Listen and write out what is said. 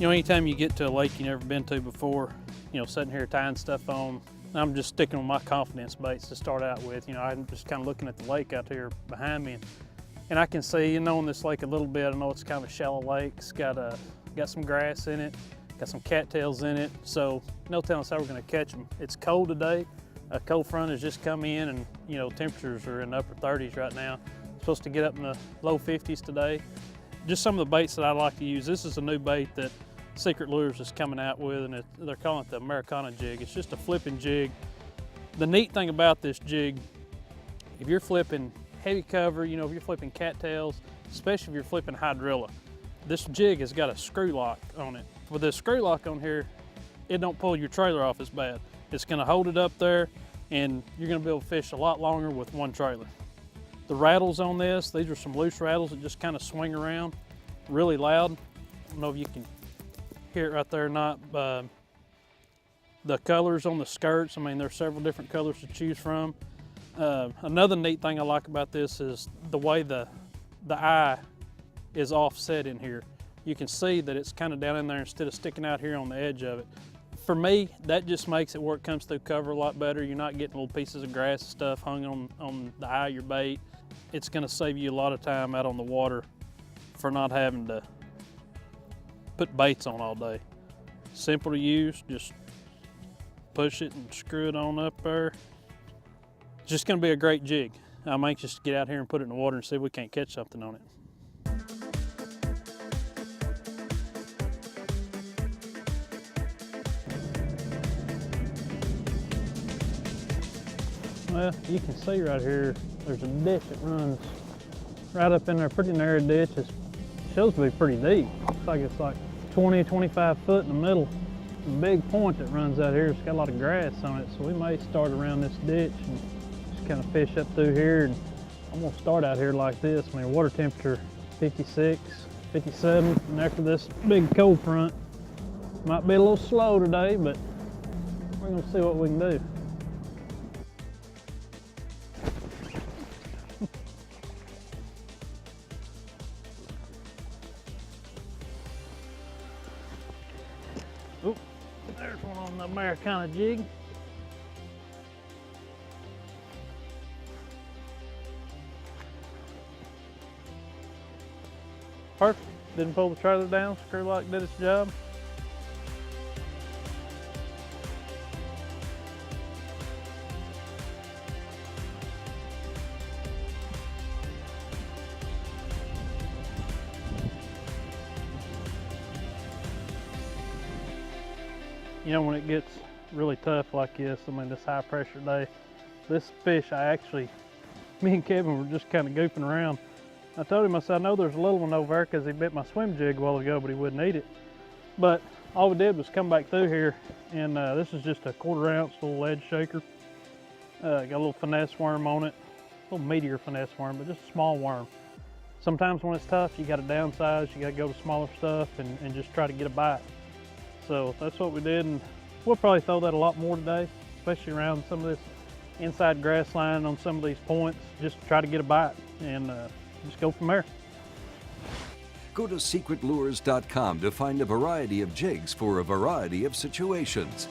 know, anytime you get to a lake you've never been to before, you know, sitting here tying stuff on, I'm just sticking with my confidence baits to start out with. You know, I'm just kind of looking at the lake out there behind me, and I can see, you know, in this lake a little bit. I know it's kind of a shallow lake. It's got some grass in it, got some cattails in it, so no telling us how we're going to catch them. It's cold today. A cold front has just come in, and you know, temperatures are in the upper 30s right now. It's supposed to get up in the low 50s today. Just some of the baits that I like to use. This is a new bait that Secret Lures is coming out with, and they're calling it the Americana jig. It's just a flipping jig. The neat thing about this jig, if you're flipping heavy cover, you know, if you're flipping cattails, especially if you're flipping hydrilla, this jig has got a screw lock on it. With this screw lock on here, it don't pull your trailer off as bad. It's gonna hold it up there, and you're gonna be able to fish a lot longer with one trailer. The rattles on this, these are some loose rattles that just kind of swing around really loud. I don't know if you can hear it right there or not. The colors on the skirts, I mean, there's several different colors to choose from. Another neat thing I like about this is the way the eye is offset in here. You can see that it's kind of down in there instead of sticking out here on the edge of it. For me, that just makes it where it comes through cover a lot better. You're not getting little pieces of grass and stuff hung on the eye of your bait. It's gonna save you a lot of time out on the water for not having to put baits on all day. Simple to use, just push it and screw it on up there. It's just gonna be a great jig. I'm anxious to get out here and put it in the water and see if we can't catch something on it. Well, you can see right here, there's a ditch that runs right up in there, pretty narrow ditch. It shows to be pretty deep. It's like 20, 25 foot in the middle. The big point that runs out here, it's got a lot of grass on it, so we may start around this ditch and just kind of fish up through here. And I'm gonna start out here like this. I mean, water temperature 56, 57, and after this big cold front, might be a little slow today, but we're gonna see what we can do. Oop, there's one on the Americana jig. Perfect. Didn't pull the trailer down. Screw lock did its job. You know, when it gets really tough like this, I mean, this high pressure day, this fish, me and Kevin were just kind of goofing around. I told him, I said, I know there's a little one over there because he bit my swim jig a while ago, but he wouldn't eat it. But all we did was come back through here, and this is just a 1/4 ounce little edge shaker. Got a little finesse worm on it, a little meatier finesse worm, but just a small worm. Sometimes when it's tough, you got to downsize, you got to go to smaller stuff and just try to get a bite. So that's what we did, and we'll probably throw that a lot more today, especially around some of this inside grass line on some of these points, just to try to get a bite and just go from there. Go to secretlures.com to find a variety of jigs for a variety of situations.